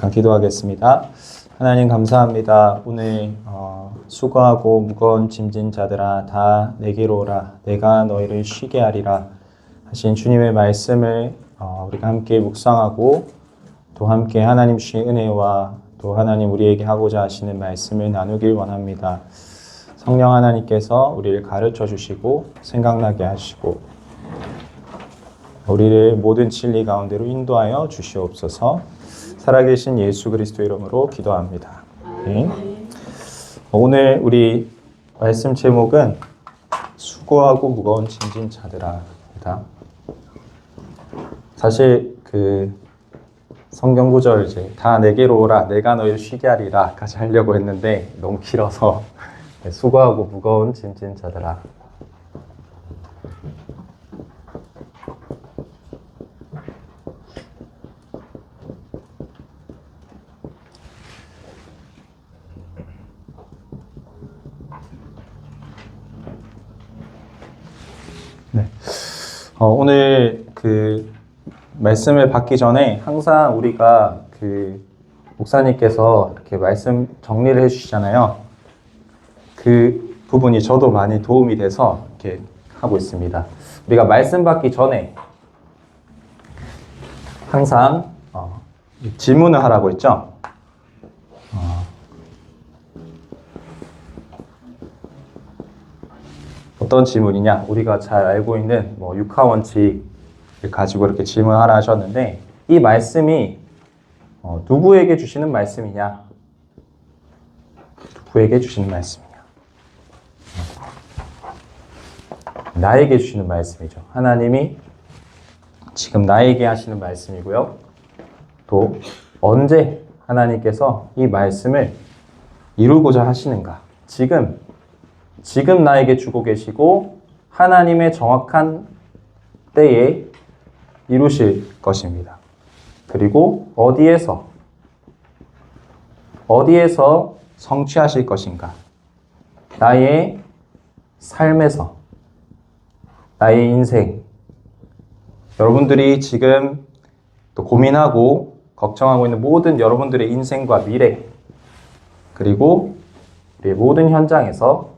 잠깐 기도하겠습니다. 하나님 감사합니다. 오늘 수고하고 무거운 짐진 자들아 다 내게로 오라. 내가 너희를 쉬게 하리라 하신 주님의 말씀을 우리가 함께 묵상하고 또 함께 하나님 주신 은혜와 또 하나님 우리에게 하고자 하시는 말씀을 나누길 원합니다. 성령 하나님께서 우리를 가르쳐 주시고 생각나게 하시고 우리를 모든 진리 가운데로 인도하여 주시옵소서. 살아계신 예수 그리스도 이름으로 기도합니다. 네. 오늘 우리 말씀 제목은 수고하고 무거운 짐진 자들아입니다. 사실 그 성경 구절 이제 다 내게로 오라 내가 너희를 쉬게 하리라까지 하려고 했는데 너무 길어서 수고하고 무거운 짐진 자들아. 네. 오늘 그 말씀을 받기 전에 항상 우리가 그 목사님께서 이렇게 말씀 정리를 해주시잖아요. 그 부분이 저도 많이 도움이 돼서 이렇게 하고 있습니다. 우리가 말씀 받기 전에 항상 질문을 하라고 했죠. 어떤 질문이냐? 우리가 잘 알고 있는 육하원칙을 가지고 이렇게 질문하라 하셨는데 이 말씀이 누구에게 주시는 말씀이냐? 누구에게 주시는 말씀이냐? 나에게 주시는 말씀이죠. 하나님이 지금 나에게 하시는 말씀이고요. 또 언제 하나님께서 이 말씀을 이루고자 하시는가? 지금 나에게 주고 계시고 하나님의 정확한 때에 이루실 것입니다. 그리고 어디에서 성취하실 것인가? 나의 삶에서, 나의 인생, 여러분들이 지금 또 고민하고 걱정하고 있는 모든 여러분들의 인생과 미래, 그리고 우리의 모든 현장에서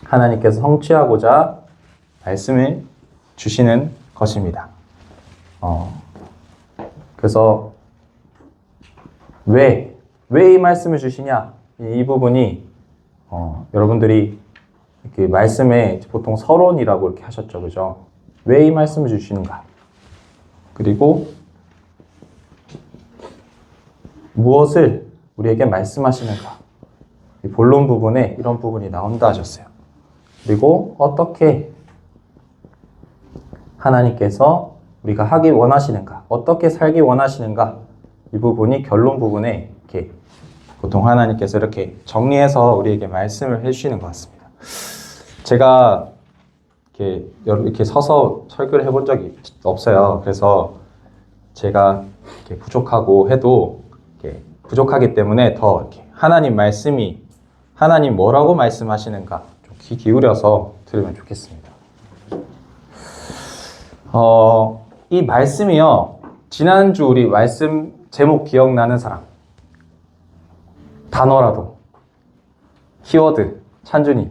하나님께서 성취하고자 말씀을 주시는 것입니다. 그래서 왜 이 말씀을 주시냐? 이 부분이 여러분들이 그 말씀에 보통 서론이라고 이렇게 하셨죠, 그죠? 왜 이 말씀을 주시는가? 그리고 무엇을 우리에게 말씀하시는가? 이 본론 부분에 이런 부분이 나온다 하셨어요. 그리고 어떻게 하나님께서 우리가 하기 원하시는가, 어떻게 살기 원하시는가, 이 부분이 결론 부분에 이렇게 보통 하나님께서 이렇게 정리해서 우리에게 말씀을 해주시는 것 같습니다. 제가 이렇게 서서 설교를 해본 적이 없어요. 그래서 제가 이렇게 부족하고 해도 이렇게 부족하기 때문에 더 이렇게 하나님 말씀이 하나님 뭐라고 말씀하시는가 좀 귀 기울여서 들으면 좋겠습니다. 이 말씀이요. 지난주 우리 말씀 제목 기억나는 사람? 단어라도. 키워드. 찬준이.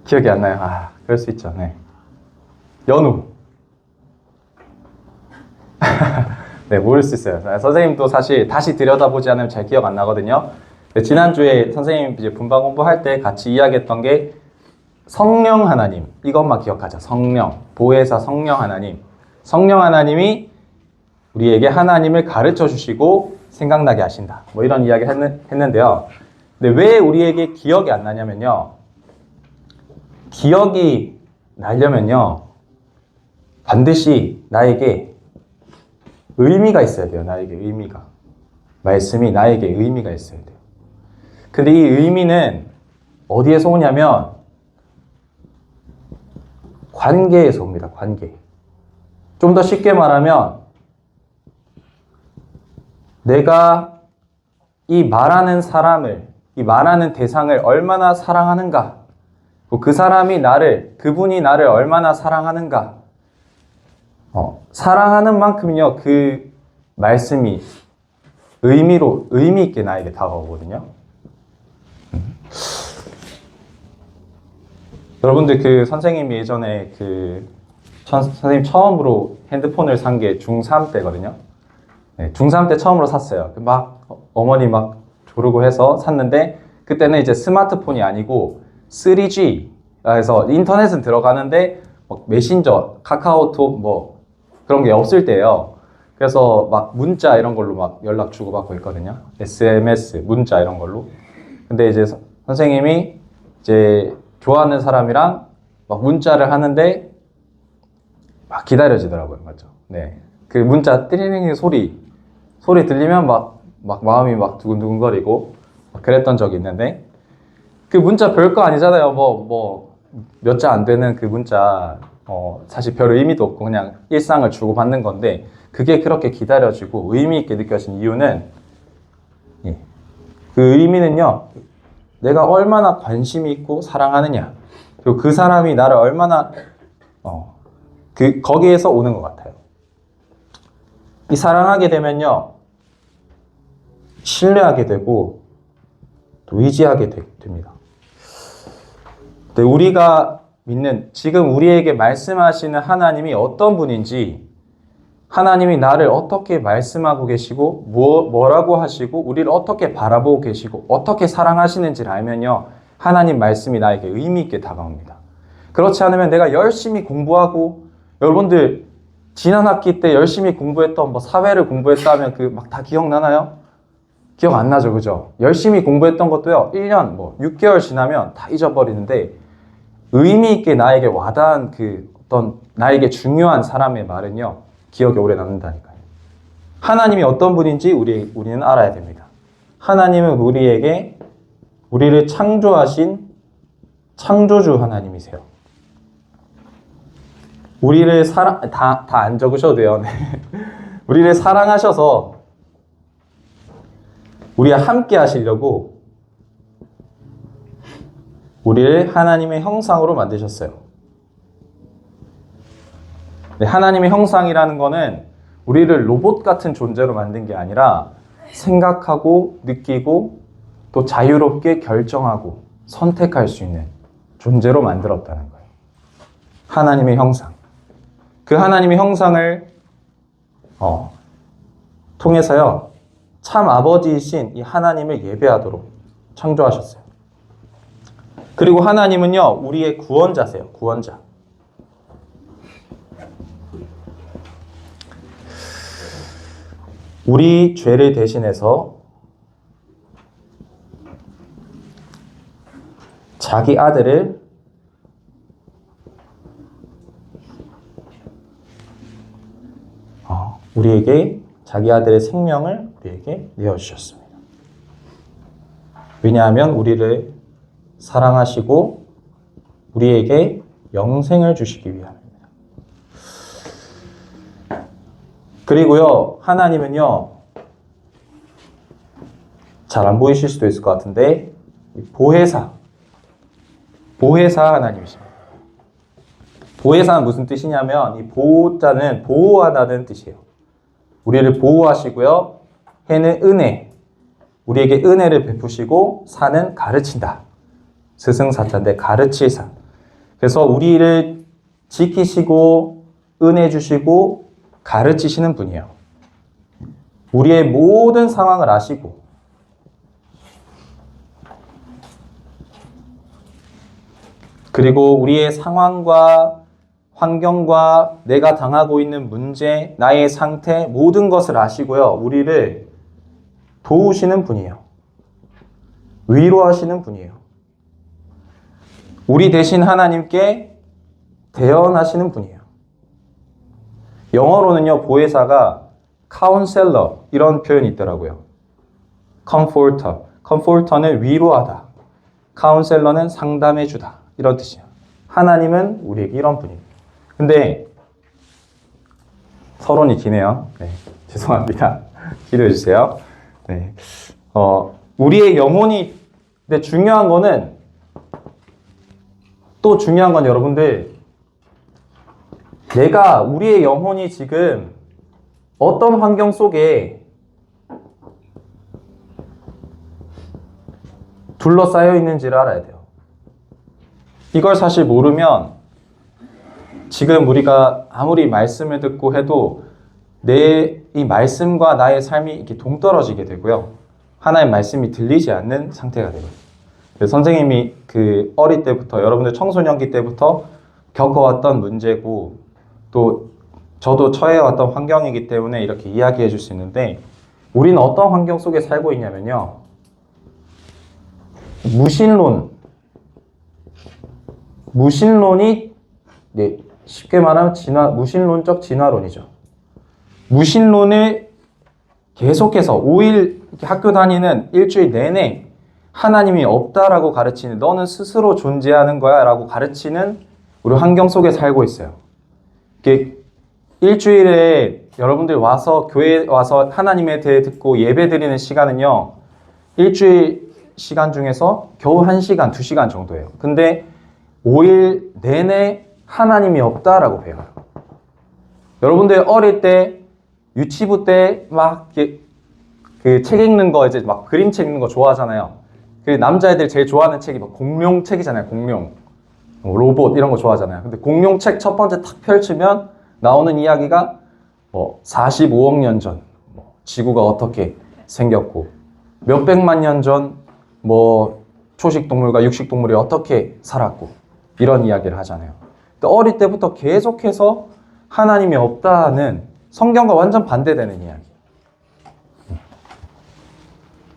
기억이 안 나요? 그럴 수 있죠. 네. 연우. 네, 모를 수 있어요. 선생님도 사실 다시 들여다보지 않으면 잘 기억 안 나거든요. 지난주에 선생님 이제 분반 공부할 때 같이 이야기했던 게 성령 하나님, 이것만 기억하자. 성령, 보혜사 성령 하나님. 성령 하나님이 우리에게 하나님을 가르쳐 주시고 생각나게 하신다. 이런 이야기를 했는데요. 근데 왜 우리에게 기억이 안 나냐면요. 기억이 나려면요. 반드시 나에게 의미가 있어야 돼요. 나에게 의미가. 말씀이 나에게 의미가 있어야 돼요. 근데 이 의미는 어디에서 오냐면 관계에서 옵니다. 관계. 좀 더 쉽게 말하면 내가 이 말하는 사람을, 이 말하는 대상을 얼마나 사랑하는가, 그 사람이 그분이 나를 얼마나 사랑하는가, 사랑하는 만큼요, 그 말씀이 의미 있게 나에게 다가오거든요. 여러분들 그 선생님이 예전에 선생님 처음으로 핸드폰을 산 게 중3 때거든요. 네, 중3 때 처음으로 샀어요. 어머니 막 조르고 해서 샀는데, 그때는 이제 스마트폰이 아니고 3G 해서 인터넷은 들어가는데 메신저, 카카오톡 뭐 그런 게 없을 때예요. 그래서 막 문자 이런 걸로 막 연락 주고받고 있거든요. SMS, 문자 이런 걸로. 근데 이제 선생님이 이제 좋아하는 사람이랑 막 문자를 하는데 막 기다려지더라고요. 맞죠? 네. 그 문자 띠리링 소리 들리면 막 마음이 막 두근두근거리고 막 그랬던 적이 있는데, 그 문자 별거 아니잖아요. 몇 자 안 되는 그 문자, 사실 별 의미도 없고 그냥 일상을 주고받는 건데, 그게 그렇게 기다려지고 의미 있게 느껴진 이유는, 그 의미는요, 내가 얼마나 관심이 있고 사랑하느냐, 그리고 그 사람이 나를 얼마나 거기에서 오는 것 같아요. 이 사랑하게 되면요, 신뢰하게 되고 또 의지하게 됩니다. 근데 우리가 믿는, 지금 우리에게 말씀하시는 하나님이 어떤 분인지, 하나님이 나를 어떻게 말씀하고 계시고 뭐라고 하시고 우리를 어떻게 바라보고 계시고 어떻게 사랑하시는지를 알면요, 하나님 말씀이 나에게 의미 있게 다가옵니다. 그렇지 않으면 내가 열심히 공부하고, 여러분들 지난 학기 때 열심히 공부했던 사회를 공부했다 하면 막 다 기억나나요? 기억 안 나죠, 그죠? 열심히 공부했던 것도요, 1년 6개월 지나면 다 잊어버리는데, 의미 있게 나에게 와닿은 어떤 나에게 중요한 사람의 말은요, 기억에 오래 남는다니까요. 하나님이 어떤 분인지 우리는 알아야 됩니다. 하나님은 우리를 창조하신 창조주 하나님이세요. 우리를 다 안 적으셔도 돼요. 네. 우리를 사랑하셔서 우리와 함께 하시려고 우리를 하나님의 형상으로 만드셨어요. 네, 하나님의 형상이라는 거는 우리를 로봇 같은 존재로 만든 게 아니라 생각하고 느끼고 또 자유롭게 결정하고 선택할 수 있는 존재로 만들었다는 거예요. 하나님의 형상. 그 하나님의 형상을 통해서요, 참 아버지이신 이 하나님을 예배하도록 창조하셨어요. 그리고 하나님은요, 우리의 구원자세요. 구원자. 우리 죄를 대신해서 자기 아들을 우리에게, 자기 아들의 생명을 우리에게 내어주셨습니다. 왜냐하면 우리를 사랑하시고 우리에게 영생을 주시기 위함입니다. 그리고요, 하나님은요, 잘 안 보이실 수도 있을 것 같은데 보혜사 하나님이십니다. 보혜사는 무슨 뜻이냐면, 이 보호자는 보호하다는 뜻이에요. 우리를 보호하시고요, 해는 은혜, 우리에게 은혜를 베푸시고, 사는 가르친다. 스승사자인데 가르칠 사. 그래서 우리를 지키시고 은혜 주시고 가르치시는 분이에요. 우리의 모든 상황을 아시고, 그리고 우리의 상황과 환경과 내가 당하고 있는 문제, 나의 상태, 모든 것을 아시고요, 우리를 도우시는 분이에요. 위로하시는 분이에요. 우리 대신 하나님께 대언하시는 분이에요. 영어로는요, 보혜사가 카운셀러 이런 표현이 있더라고요. comforter는 위로하다, 카운셀러는 상담해주다, 이런 뜻이에요. 하나님은 우리에게 이런 분입니다. 근데 서론이 기네요. 네, 죄송합니다. 기도해 주세요. 네, 우리의 영혼이, 근데 중요한 거는, 또 중요한 건 여러분들, 우리의 영혼이 지금 어떤 환경 속에 둘러싸여 있는지를 알아야 돼요. 이걸 사실 모르면 지금 우리가 아무리 말씀을 듣고 해도 이 말씀과 나의 삶이 이렇게 동떨어지게 되고요. 하나의 말씀이 들리지 않는 상태가 되거든요. 그래서 선생님이 그 어릴 때부터 여러분들 청소년기 때부터 겪어왔던 문제고 또 저도 처해왔던 환경이기 때문에 이렇게 이야기해 줄 수 있는데 우리는 어떤 환경 속에 살고 있냐면요. 무신론이 네, 쉽게 말하면 무신론적 진화론이죠. 무신론을 계속해서 5일 학교 다니는 일주일 내내 하나님이 없다라고 가르치는 너는 스스로 존재하는 거야 라고 가르치는 우리 환경 속에 살고 있어요. 이게 일주일에 여러분들 와서 교회에 와서 하나님에 대해 듣고 예배 드리는 시간은요. 일주일 시간 중에서 겨우 1시간, 2시간 정도예요. 근데 5일 내내 하나님이 없다라고 배워요. 여러분들 어릴 때 유치부 때 막 그 책 읽는 거 이제 막 그림책 읽는 거 좋아하잖아요. 그 남자애들 제일 좋아하는 책이 막 공룡 책이잖아요. 공룡, 로봇 이런 거 좋아하잖아요. 근데 공룡 책 첫 번째 탁 펼치면 나오는 이야기가 45억 년 전 지구가 어떻게 생겼고 몇백만 년 전 초식 동물과 육식 동물이 어떻게 살았고 이런 이야기를 하잖아요. 어릴 때부터 계속해서 하나님이 없다는 성경과 완전 반대되는 이야기.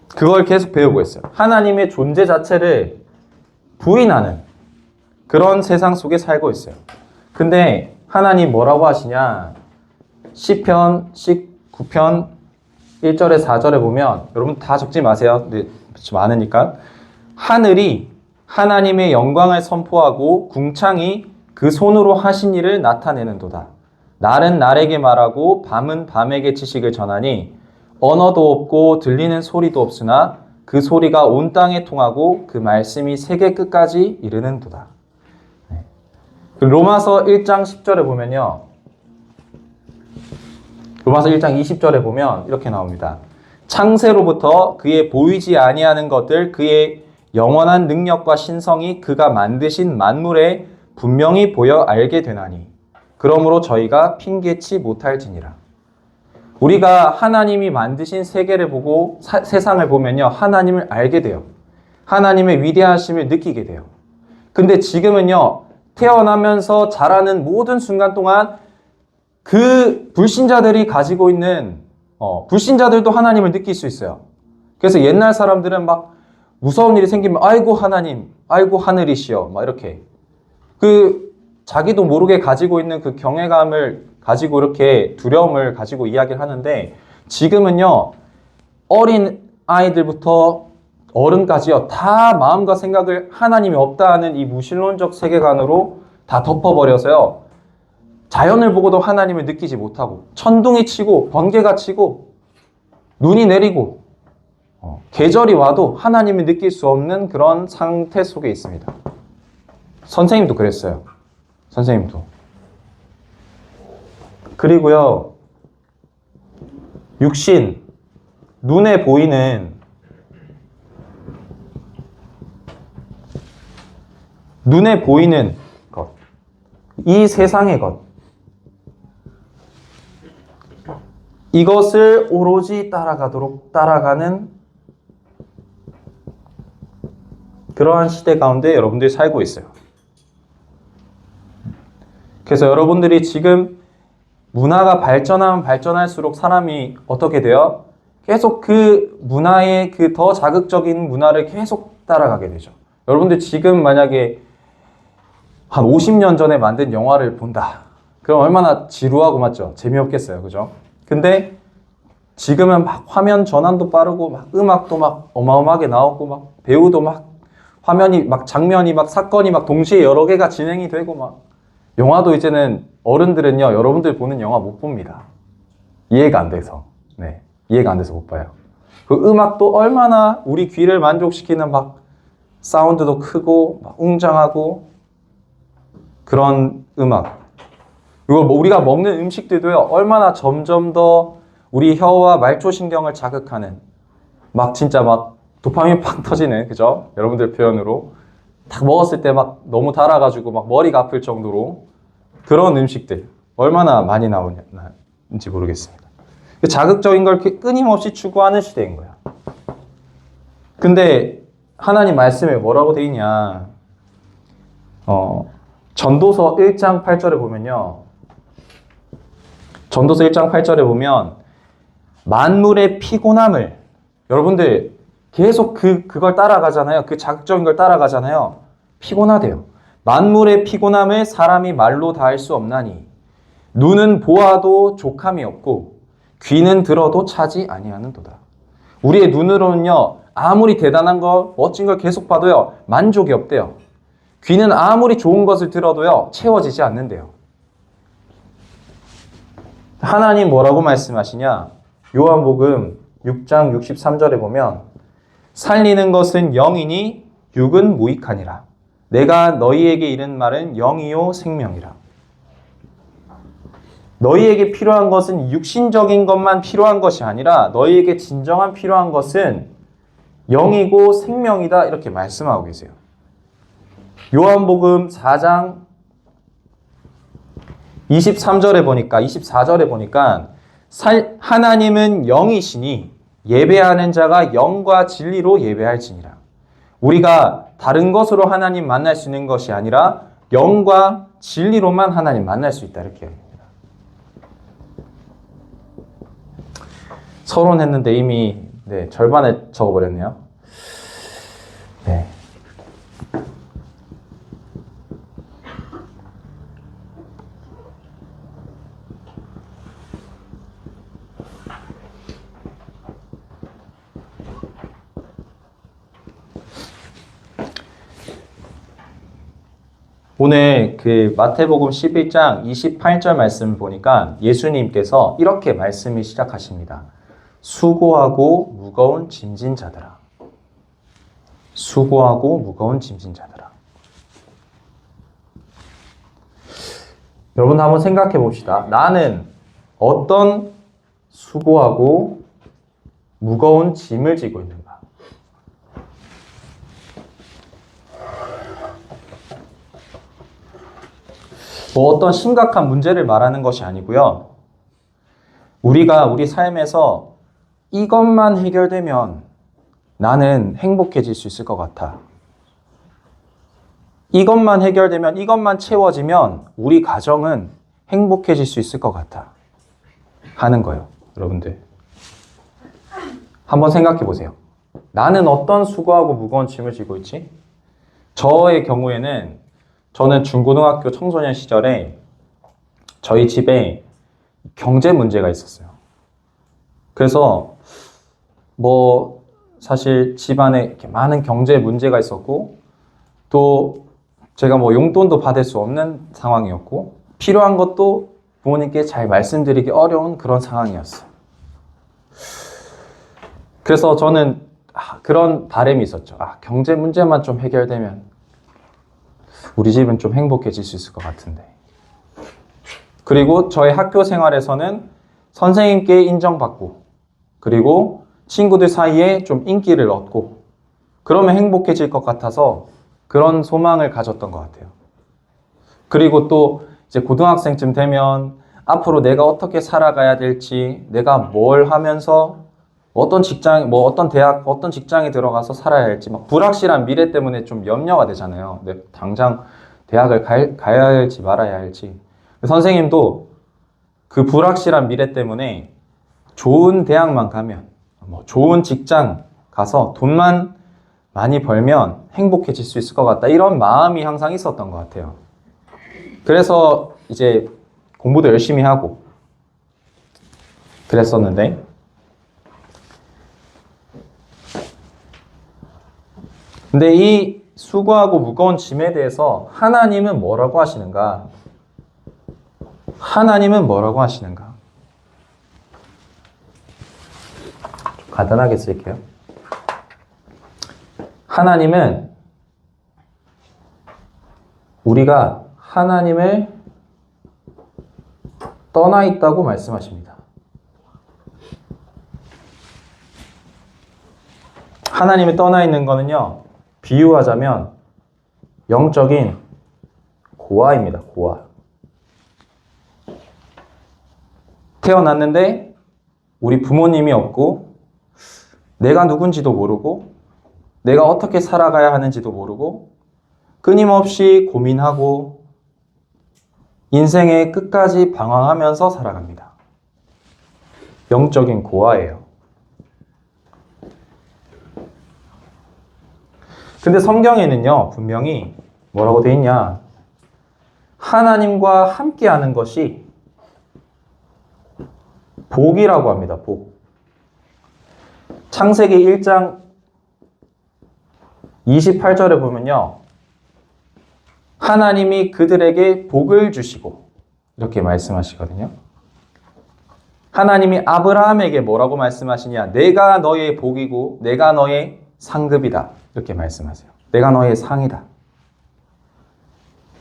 그걸 계속 배우고 있어요. 하나님의 존재 자체를 부인하는 그런 세상 속에 살고 있어요. 근데 하나님 뭐라고 하시냐? 시편 19편 1절에 4절에 보면 여러분 다 적지 마세요. 근데 많으니까 하늘이 하나님의 영광을 선포하고 궁창이 그 손으로 하신 일을 나타내는도다. 날은 날에게 말하고 밤은 밤에게 지식을 전하니 언어도 없고 들리는 소리도 없으나 그 소리가 온 땅에 통하고 그 말씀이 세계 끝까지 이르는도다. 로마서 1장 10절에 보면요. 로마서 1장 20절에 보면 이렇게 나옵니다. 창세로부터 그의 보이지 아니하는 것들 그의 영원한 능력과 신성이 그가 만드신 만물에 분명히 보여 알게 되나니 그러므로 저희가 핑계치 못할지니라. 우리가 하나님이 만드신 세계를 보고 세상을 보면요. 하나님을 알게 돼요. 하나님의 위대하심을 느끼게 돼요. 근데 지금은요. 태어나면서 자라는 모든 순간 동안 그 불신자들이 가지고 있는 불신자들도 하나님을 느낄 수 있어요. 그래서 옛날 사람들은 막 무서운 일이 생기면 아이고 하나님, 아이고 하늘이시여 막 이렇게 자기도 모르게 가지고 있는 그 경외감을 가지고 이렇게 두려움을 가지고 이야기를 하는데 지금은요 어린 아이들부터 어른까지요 다 마음과 생각을 하나님이 없다는 이 무신론적 세계관으로 다 덮어버려서요 자연을 보고도 하나님을 느끼지 못하고 천둥이 치고 번개가 치고 눈이 내리고 계절이 와도 하나님을 느낄 수 없는 그런 상태 속에 있습니다. 선생님도 그랬어요. 선생님도. 그리고요 육신, 눈에 보이는 것, 이 세상의 것, 이것을 오로지 따라가는 그러한 시대 가운데 여러분들이 살고 있어요. 그래서 여러분들이 지금 문화가 발전하면 발전할수록 사람이 어떻게 돼요? 계속 그 문화의 그 더 자극적인 문화를 계속 따라가게 되죠. 여러분들 지금 만약에 한 50년 전에 만든 영화를 본다. 그럼 얼마나 지루하고 맞죠? 재미없겠어요. 그죠? 근데 지금은 막 화면 전환도 빠르고 막 음악도 막 어마어마하게 나오고 막 배우도 막 화면이 막 장면이 막 사건이 막 동시에 여러 개가 진행이 되고 막 영화도 이제는 어른들은요 여러분들 보는 영화 못 봅니다. 이해가 안 돼서. 네, 이해가 안 돼서 못 봐요. 그 음악도 얼마나 우리 귀를 만족시키는 막 사운드도 크고 막 웅장하고 그런 음악. 그리고 뭐 우리가 먹는 음식들도요, 얼마나 점점 더 우리 혀와 말초신경을 자극하는, 막 진짜 막 도파민 팍 터지는, 그죠? 여러분들 표현으로. 딱 먹었을 때 막 너무 달아가지고 막 머리가 아플 정도로 그런 음식들 얼마나 많이 나오는지 모르겠습니다. 자극적인 걸 끊임없이 추구하는 시대인 거야. 근데 하나님 말씀에 뭐라고 돼 있냐? 전도서 1장 8절에 보면요. 전도서 1장 8절에 보면 만물의 피곤함을, 여러분들 계속 그걸 따라가잖아요. 그 자극적인 걸 따라가잖아요. 피곤하대요. 만물의 피곤함을 사람이 말로 다할 수 없나니 눈은 보아도 족함이 없고 귀는 들어도 차지 아니하는도다. 우리의 눈으로는요, 아무리 대단한 거, 멋진 걸 계속 봐도요, 만족이 없대요. 귀는 아무리 좋은 것을 들어도요, 채워지지 않는데요. 하나님 뭐라고 말씀하시냐? 요한복음 6장 63절에 보면 살리는 것은 영이니 육은 무익하니라. 내가 너희에게 이른 말은 영이요 생명이라. 너희에게 필요한 것은 육신적인 것만 필요한 것이 아니라 너희에게 진정한 필요한 것은 영이고 생명이다, 이렇게 말씀하고 계세요. 요한복음 4장 23절에 보니까, 24절에 보니까 하나님은 영이시니 예배하는 자가 영과 진리로 예배할지니라. 우리가 다른 것으로 하나님 만날 수 있는 것이 아니라 영과 진리로만 하나님 만날 수 있다, 이렇게 합니다. 서론했는데 이미 절반에 적어버렸네요. 네. 오늘 그 마태복음 11장 28절 말씀 보니까 예수님께서 이렇게 말씀을 시작하십니다. 수고하고 무거운 짐진 자들아. 수고하고 무거운 짐진 자들아. 여러분 한번 생각해 봅시다. 나는 어떤 수고하고 무거운 짐을 지고 있는가? 뭐 어떤 심각한 문제를 말하는 것이 아니고요. 우리가 우리 삶에서 이것만 해결되면 나는 행복해질 수 있을 것 같아. 이것만 해결되면, 이것만 채워지면 우리 가정은 행복해질 수 있을 것 같아. 하는 거예요, 여러분들. 한번 생각해 보세요. 나는 어떤 수고하고 무거운 짐을 지고 있지? 저의 경우에는 저는 중고등학교 청소년 시절에 저희 집에 경제 문제가 있었어요. 그래서 뭐 사실 집안에 이렇게 많은 경제 문제가 있었고, 또 제가 뭐 용돈도 받을 수 없는 상황이었고, 필요한 것도 부모님께 잘 말씀드리기 어려운 그런 상황이었어요. 그래서 저는 그런 바람이 있었죠. 경제 문제만 좀 해결되면 우리 집은 좀 행복해질 수 있을 것 같은데. 그리고 저의 학교 생활에서는 선생님께 인정받고, 그리고 친구들 사이에 좀 인기를 얻고, 그러면 행복해질 것 같아서 그런 소망을 가졌던 것 같아요. 그리고 또 이제 고등학생쯤 되면 앞으로 내가 어떻게 살아가야 될지, 내가 뭘 하면서 어떤 직장, 뭐 어떤 대학, 어떤 직장에 들어가서 살아야 할지, 막 불확실한 미래 때문에 좀 염려가 되잖아요. 근데 당장 대학을 가야 할지 말아야 할지. 선생님도 그 불확실한 미래 때문에 좋은 대학만 가면, 뭐 좋은 직장 가서 돈만 많이 벌면 행복해질 수 있을 것 같다, 이런 마음이 항상 있었던 것 같아요. 그래서 이제 공부도 열심히 하고 그랬었는데, 근데 이 수고하고 무거운 짐에 대해서 하나님은 뭐라고 하시는가? 하나님은 뭐라고 하시는가? 좀 간단하게 쓸게요. 하나님은 우리가 하나님을 떠나 있다고 말씀하십니다. 하나님이 떠나 있는 거는요, 비유하자면 영적인 고아입니다. 고아. 태어났는데 우리 부모님이 없고 내가 누군지도 모르고 내가 어떻게 살아가야 하는지도 모르고 끊임없이 고민하고 인생의 끝까지 방황하면서 살아갑니다. 영적인 고아예요. 근데 성경에는요, 분명히 뭐라고 돼 있냐? 하나님과 함께하는 것이 복이라고 합니다. 복. 창세기 1장 28절에 보면요, 하나님이 그들에게 복을 주시고 이렇게 말씀하시거든요. 하나님이 아브라함에게 뭐라고 말씀하시냐? 내가 너의 복이고 내가 너의 상급이다. 이렇게 말씀하세요. 내가 너의 상이다.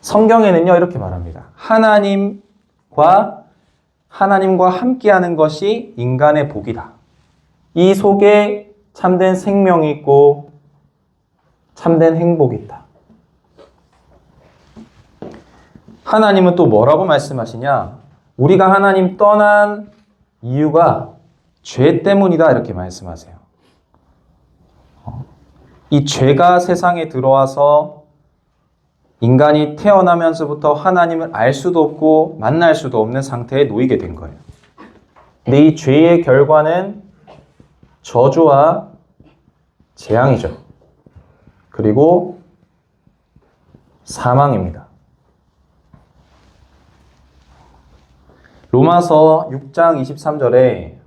성경에는요, 이렇게 말합니다. 하나님과 함께하는 것이 인간의 복이다. 이 속에 참된 생명이 있고 참된 행복이 있다. 하나님은 또 뭐라고 말씀하시냐? 우리가 하나님 떠난 이유가 죄 때문이다. 이렇게 말씀하세요. 이 죄가 세상에 들어와서 인간이 태어나면서부터 하나님을 알 수도 없고 만날 수도 없는 상태에 놓이게 된 거예요. 근데 이 죄의 결과는 저주와 재앙이죠. 그리고 사망입니다. 로마서 6장 23절에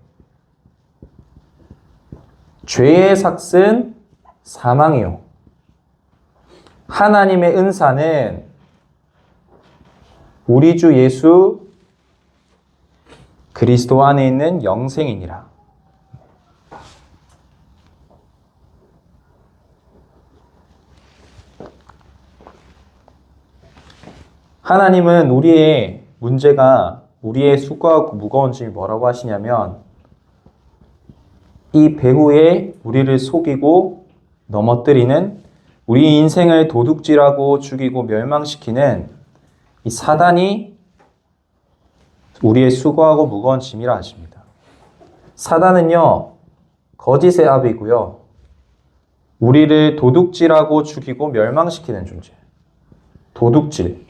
죄의 삭은 사망이요, 하나님의 은사는 우리 주 예수 그리스도 안에 있는 영생이니라. 하나님은 우리의 문제가, 우리의 수고하고 무거운 짐이 뭐라고 하시냐면, 이 배후에 우리를 속이고 넘어뜨리는, 우리 인생을 도둑질하고 죽이고 멸망시키는 이 사단이 우리의 수고하고 무거운 짐이라 하십니다. 사단은요, 거짓의 아비고요, 우리를 도둑질하고 죽이고 멸망시키는 존재. 도둑질.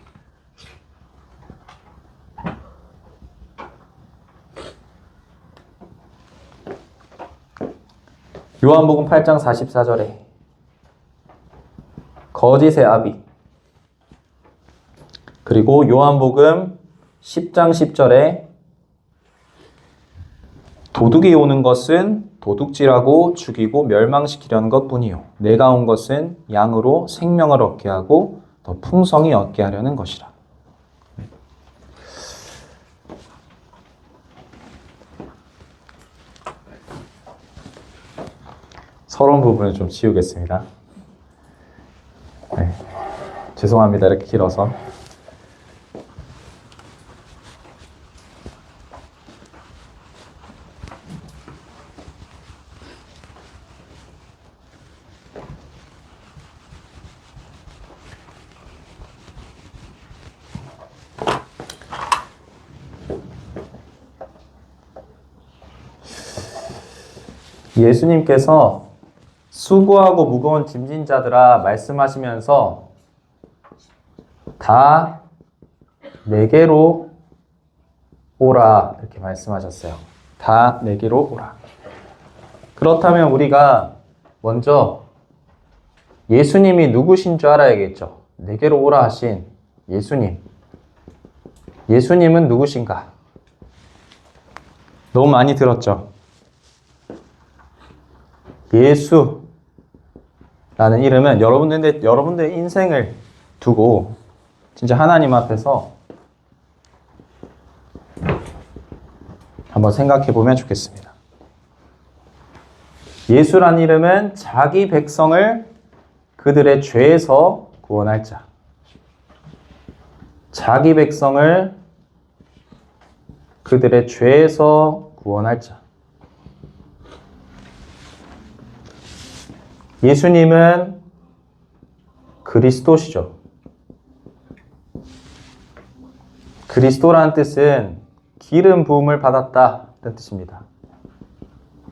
요한복음 8장 44절에 거짓의 아비, 그리고 요한복음 10장 10절에 도둑이 오는 것은 도둑질하고 죽이고 멸망시키려는 것뿐이요, 내가 온 것은 양으로 생명을 얻게 하고 더 풍성히 얻게 하려는 것이라. 서러운 부분을 좀 지우겠습니다. 네, 죄송합니다. 이렇게 길어서. 예수님께서 수고하고 무거운 짐진 자들아 말씀하시면서 다 내게로 오라 이렇게 말씀하셨어요. 다 내게로 오라. 그렇다면 우리가 먼저 예수님이 누구신 줄 알아야겠죠. 내게로 오라 하신 예수님. 예수님은 누구신가? 너무 많이 들었죠. 예수라는 이름은 여러분들의 인생을 두고 진짜 하나님 앞에서 한번 생각해 보면 좋겠습니다. 예수라는 이름은 자기 백성을 그들의 죄에서 구원할 자. 자기 백성을 그들의 죄에서 구원할 자. 예수님은 그리스도시죠. 그리스도라는 뜻은 기름 부음을 받았다 는 뜻입니다.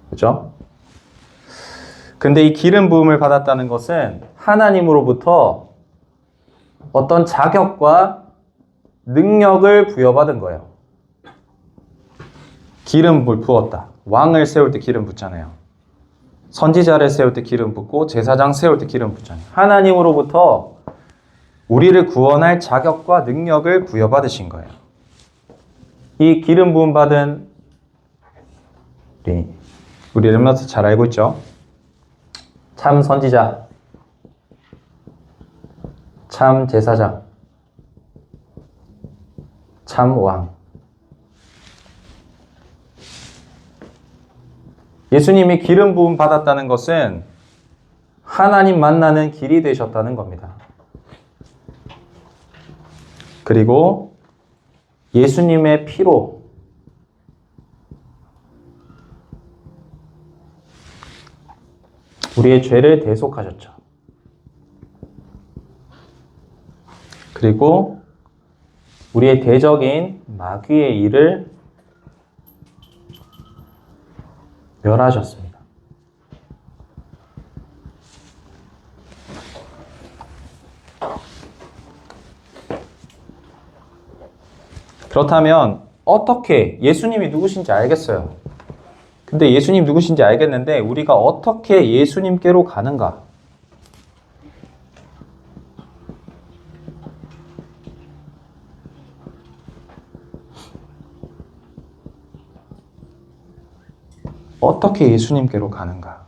그죠? 근데 이 기름 부음을 받았다는 것은 하나님으로부터 어떤 자격과 능력을 부여받은 거예요. 기름을 부었다. 왕을 세울 때 기름 붓잖아요. 선지자를 세울 때 기름 붓고 제사장 세울 때 기름 붓잖아요. 하나님으로부터 우리를 구원할 자격과 능력을 부여받으신 거예요. 이 기름 부음 받은 우리 렘넌트 잘 알고 있죠? 참 선지자, 참 제사장, 참 왕. 예수님이 기름 부음 받았다는 것은 하나님 만나는 길이 되셨다는 겁니다. 그리고 예수님의 피로 우리의 죄를 대속하셨죠. 그리고 우리의 대적인 마귀의 일을 멸하셨습니다. 그렇다면 어떻게 예수님이 누구신지 알겠어요. 근데 예수님 누구신지 알겠는데 우리가 어떻게 예수님께로 가는가? 어떻게 예수님께로 가는가?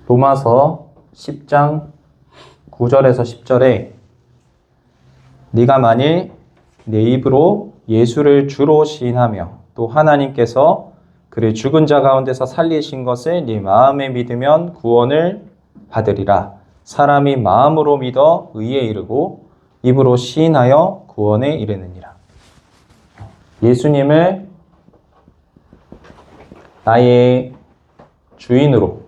로마서 10장 9절에서 10절에 네가 만일 내 입으로 예수를 주로 시인하며 또 하나님께서 그를 죽은 자 가운데서 살리신 것을 네 마음에 믿으면 구원을 받으리라. 사람이 마음으로 믿어 의에 이르고 입으로 시인하여 구원에 이르느니라. 예수님을 나의 주인으로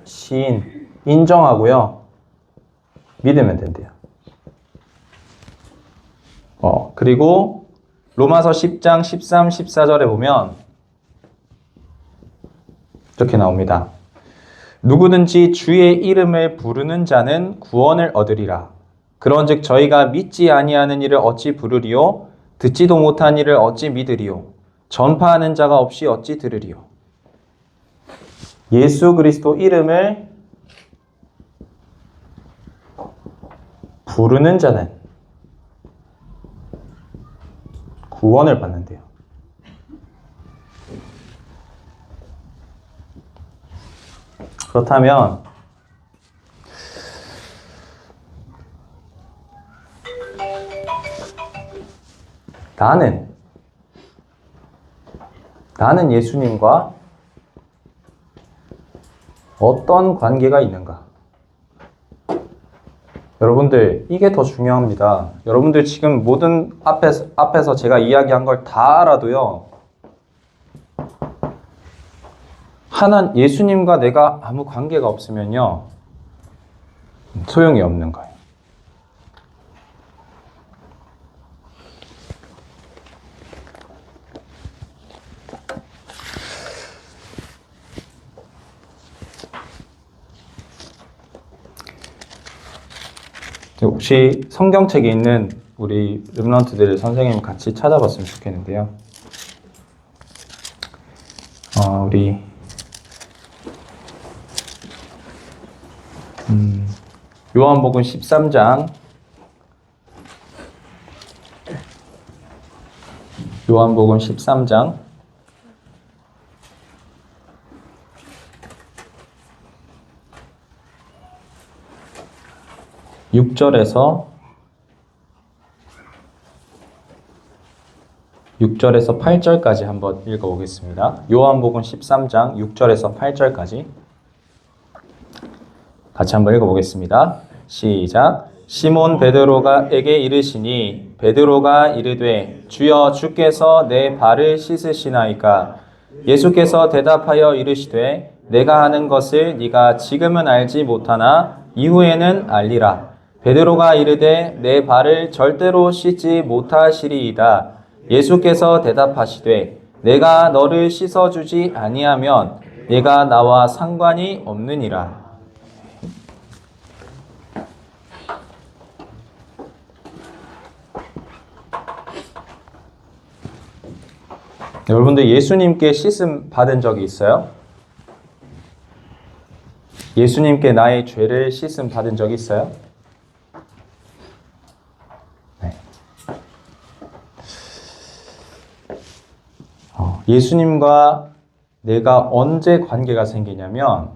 시인, 인정하고요. 믿으면 된대요. 그리고 로마서 10장 13, 14절에 보면 이렇게 나옵니다. 누구든지 주의 이름을 부르는 자는 구원을 얻으리라. 그런즉 저희가 믿지 아니하는 이를 어찌 부르리요? 듣지도 못한 이를 어찌 믿으리요? 전파하는 자가 없이 어찌 들으리요? 예수 그리스도 이름을 부르는 자는 구원을 받는데요. 그렇다면 나는 예수님과 어떤 관계가 있는가? 여러분들, 이게 더 중요합니다. 여러분들 지금 모든 앞에서 제가 이야기한 걸 다 알아도요, 예수님과 내가 아무 관계가 없으면요, 소용이 없는 거예요. 혹시 성경책에 있는 우리 렘넌트들 선생님 같이 찾아봤으면 좋겠는데요. 우리 요한복음 13장 6절에서 8절까지 한번 읽어보겠습니다. 요한복음 13장 6절에서 8절까지 같이 한번 읽어보겠습니다. 시작. 시몬 베드로가에게 이르시니 베드로가 이르되 주여 주께서 내 발을 씻으시나이까. 예수께서 대답하여 이르시되 내가 하는 것을 네가 지금은 알지 못하나 이후에는 알리라. 베드로가 이르되 내 발을 절대로 씻지 못하시리이다. 예수께서 대답하시되 내가 너를 씻어주지 아니하면 네가 나와 상관이 없느니라. 여러분들 예수님께 씻음 받은 적이 있어요? 예수님께 나의 죄를 씻음 받은 적이 있어요? 네. 예수님과 내가 언제 관계가 생기냐면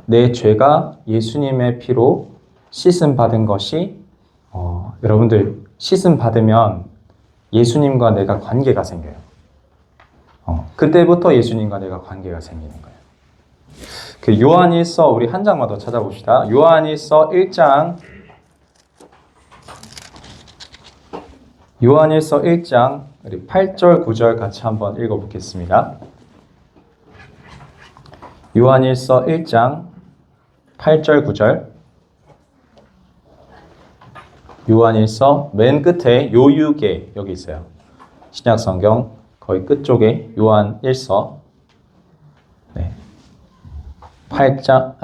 내 죄가 예수님의 피로 씻음 받은 것이 여러분들 씻음 받으면 예수님과 내가 관계가 생겨요. 그때부터 예수님과 내가 관계가 생기는 거예요. 그 요한일서 우리 한 장만 더 찾아봅시다. 요한일서 1장 우리 8절 9절 같이 한번 읽어보겠습니다. 요한일서 1장 8절 9절. 요한일서 맨 끝에 요유계 여기 있어요. 신약성경 거의 끝쪽에 요한일서 1장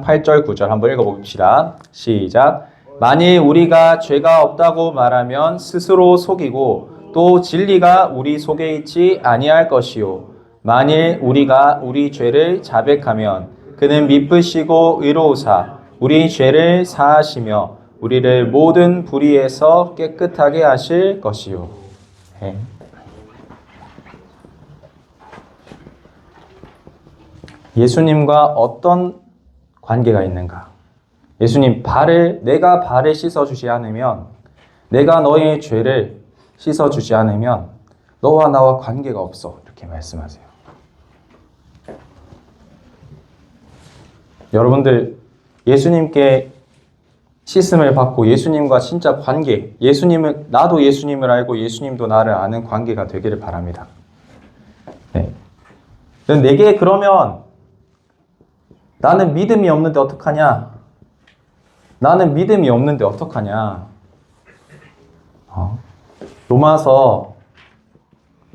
8절 9절 한번 읽어봅시다. 시작. 만일 우리가 죄가 없다고 말하면 스스로 속이고 또 진리가 우리 속에 있지 아니할 것이요. 만일 우리가 우리 죄를 자백하면 그는 미쁘시고 의로우사 우리 죄를 사하시며 우리를 모든 불의에서 깨끗하게 하실 것이요. 네. 예수님과 어떤 관계가 있는가? 예수님 내가 발을 씻어주지 않으면, 내가 너의 죄를 씻어주지 않으면 너와 나와 관계가 없어. 이렇게 말씀하세요. 여러분들 예수님께 씻음을 받고 예수님과 진짜 관계, 나도 예수님을 알고 예수님도 나를 아는 관계가 되기를 바랍니다. 네. 내게 그러면 나는 믿음이 없는데 어떡하냐? 로마서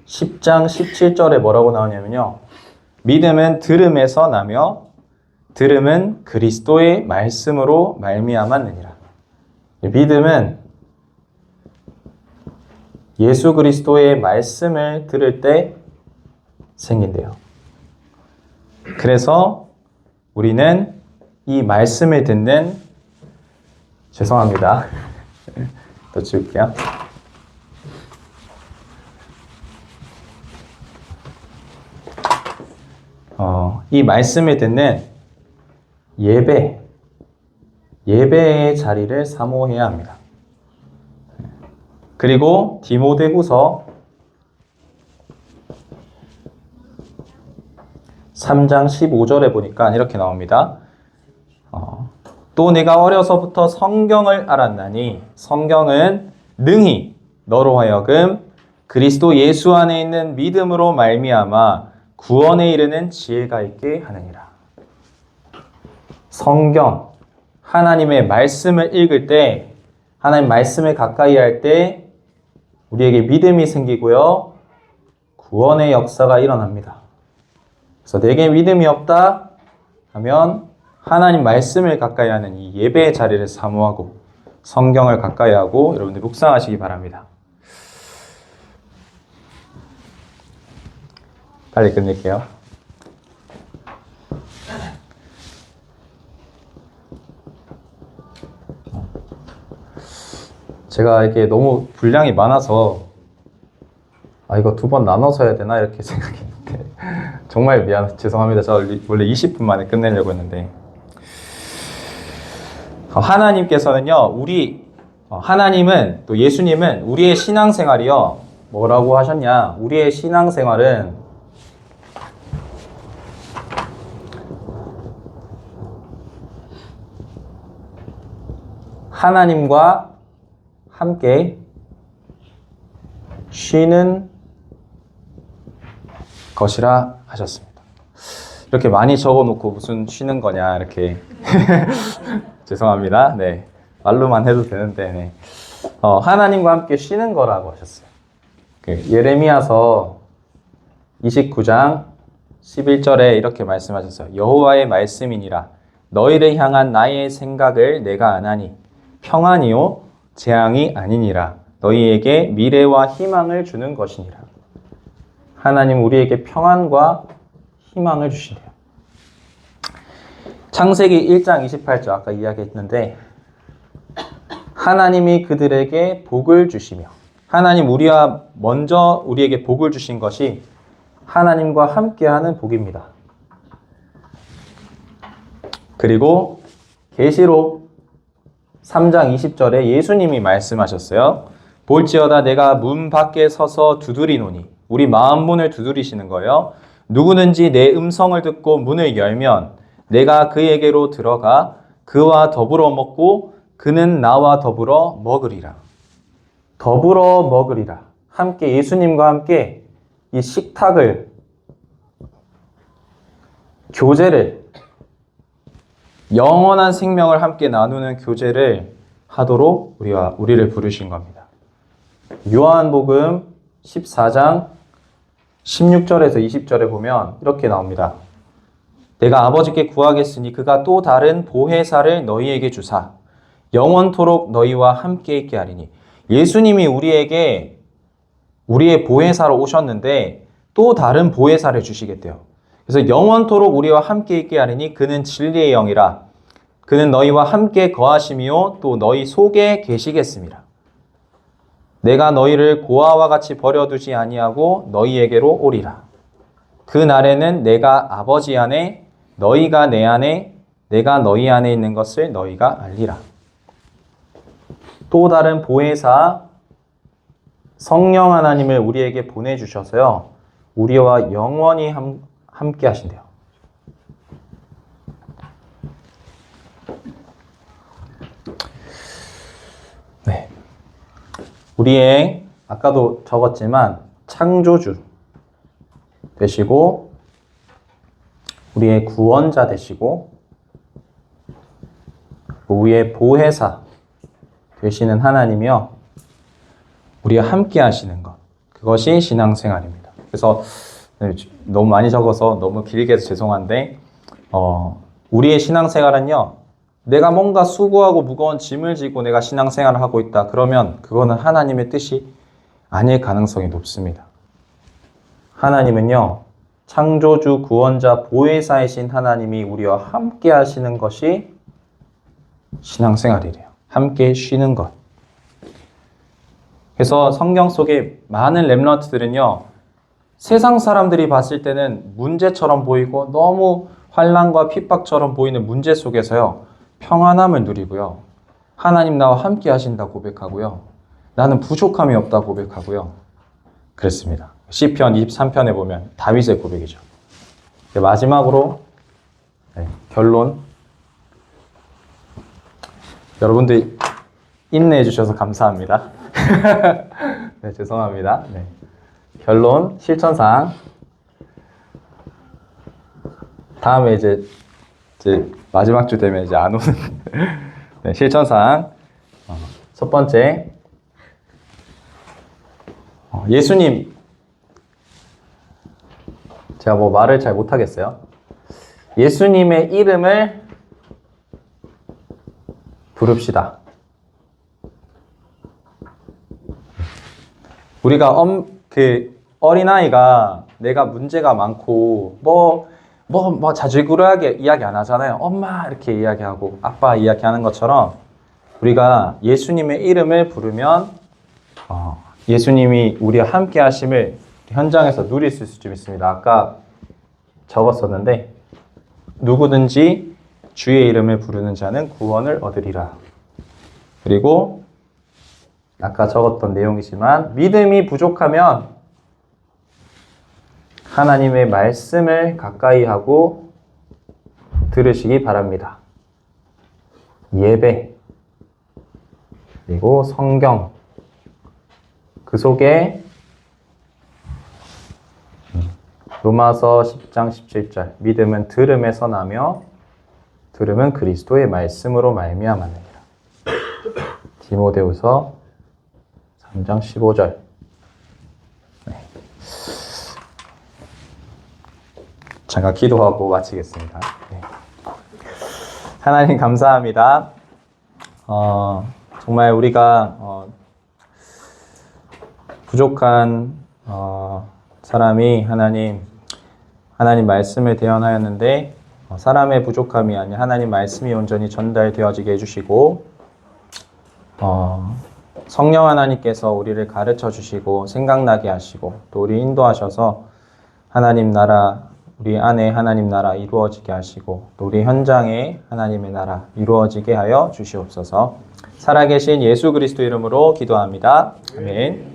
10장 17절에 뭐라고 나오냐면요. 믿음은 들음에서 나며 들음은 그리스도의 말씀으로 말미암았느니라. 믿음은 예수 그리스도의 말씀을 들을 때 생긴대요. 그래서 우리는 이 말씀을 듣는 죄송합니다. 더 지울게요. 이 말씀을 듣는 예배의 자리를 사모해야 합니다. 그리고 디모데후서 3장 15절에 보니까 이렇게 나옵니다. 또 내가 어려서부터 성경을 알았나니 성경은 능히 너로 하여금 그리스도 예수 안에 있는 믿음으로 말미암아 구원에 이르는 지혜가 있게 하느니라. 성경, 하나님의 말씀을 읽을 때, 하나님 말씀을 가까이 할 때 우리에게 믿음이 생기고요. 구원의 역사가 일어납니다. 그래서 내게 믿음이 없다 하면 하나님 말씀을 가까이 하는 이 예배의 자리를 사모하고 성경을 가까이 하고 여러분들 묵상하시기 바랍니다. 빨리 끝낼게요. 제가 이게 너무 분량이 많아서 이거 2번 나눠서 해야 되나 이렇게 생각했는데 정말 죄송합니다. 저 원래 20분 만에 끝내려고 했는데 하나님께서는요, 하나님은 또 예수님은 우리의 신앙생활이요 뭐라고 하셨냐? 우리의 신앙생활은 하나님과 함께 쉬는 것이라 하셨습니다. 이렇게 많이 적어놓고 무슨 쉬는 거냐 이렇게 죄송합니다. 네, 말로만 해도 되는데 네. 하나님과 함께 쉬는 거라고 하셨어요. 예레미야서 29장 11절에 이렇게 말씀하셨어요. 여호와의 말씀이니라 너희를 향한 나의 생각을 내가 아나니 평안이요 재앙이 아니니라 너희에게 미래와 희망을 주는 것이니라. 하나님 우리에게 평안과 희망을 주시네요. 창세기 1장 28절 아까 이야기했는데 하나님이 그들에게 복을 주시며 하나님 우리와 먼저 우리에게 복을 주신 것이 하나님과 함께하는 복입니다. 그리고 계시록 3장 20절에 예수님이 말씀하셨어요. 볼지어다 내가 문 밖에 서서 두드리노니 우리 마음문을 두드리시는 거예요. 누구든지 내 음성을 듣고 문을 열면 내가 그에게로 들어가 그와 더불어 먹고 그는 나와 더불어 먹으리라. 더불어 먹으리라. 함께 예수님과 함께 이 식탁을 교제를 영원한 생명을 함께 나누는 교제를 하도록 우리를 부르신 겁니다. 요한복음 14장 16절에서 20절에 보면 이렇게 나옵니다. 내가 아버지께 구하겠으니 그가 또 다른 보혜사를 너희에게 주사 영원토록 너희와 함께 있게 하리니. 예수님이 우리에게 우리의 보혜사로 오셨는데 또 다른 보혜사를 주시겠대요. 그래서 영원토록 우리와 함께 있게 하리니 그는 진리의 영이라. 그는 너희와 함께 거하시며 또 너희 속에 계시겠습니다. 내가 너희를 고아와 같이 버려두지 아니하고 너희에게로 오리라. 그 날에는 내가 아버지 안에 너희가 내 안에 내가 너희 안에 있는 것을 너희가 알리라. 또 다른 보혜사 성령 하나님을 우리에게 보내주셔서요. 우리와 영원히 함께 하신대요. 네. 우리의 아까도 적었지만 창조주 되시고 우리의 구원자 되시고 우리의 보혜사 되시는 하나님이요. 우리와 함께 하시는 것. 그것이 신앙생활입니다. 그래서 너무 많이 적어서 너무 길게 해서 죄송한데 우리의 신앙생활은요. 내가 뭔가 수고하고 무거운 짐을 지고 내가 신앙생활을 하고 있다. 그러면 그거는 하나님의 뜻이 아닐 가능성이 높습니다. 하나님은요. 창조주, 구원자, 보혜사이신 하나님이 우리와 함께 하시는 것이 신앙생활이래요. 함께 쉬는 것. 그래서 성경 속에 많은 렘넌트들은요. 세상 사람들이 봤을 때는 문제처럼 보이고 너무 환난과 핍박처럼 보이는 문제 속에서요. 평안함을 누리고요. 하나님 나와 함께 하신다 고백하고요. 나는 부족함이 없다 고백하고요. 그랬습니다. 시편 23편에 보면 다윗의 고백이죠. 마지막으로 결론. 여러분들 인내해 주셔서 감사합니다. 네, 죄송합니다. 네. 결론, 실천사항. 다음에 이제 마지막 주 되면 이제 안 오는 네, 실천사항. 첫 번째, 예수님. 제가 뭐 말을 잘 못하겠어요. 예수님의 이름을 부릅시다. 우리가 어린아이가 내가 문제가 많고 자질구레하게 이야기 안 하잖아요. 엄마 이렇게 이야기하고 아빠 이야기하는 것처럼 우리가 예수님의 이름을 부르면 예수님이 우리와 함께 하심을 현장에서 누릴 수 있을 수 있습니다. 아까 적었었는데 누구든지 주의 이름을 부르는 자는 구원을 얻으리라. 그리고 아까 적었던 내용이지만 믿음이 부족하면 하나님의 말씀을 가까이 하고 들으시기 바랍니다. 예배. 그리고 성경, 그 속에 로마서 10장 17절, 믿음은 들음에서 나며 들음은 그리스도의 말씀으로 말미암았느니라. 디모데후서 3장 15절. 네. 잠깐 기도하고 마치겠습니다. 네. 하나님 감사합니다. 정말 우리가 부족한 사람이 하나님 말씀을 대언하였는데 사람의 부족함이 아닌 하나님 말씀이 온전히 전달되어지게 해주시고 성령 하나님께서 우리를 가르쳐 주시고 생각나게 하시고 또 우리 인도하셔서 하나님 나라, 우리 안에 하나님 나라 이루어지게 하시고 또 우리 현장에 하나님의 나라 이루어지게 하여 주시옵소서. 살아계신 예수 그리스도 이름으로 기도합니다. 아멘.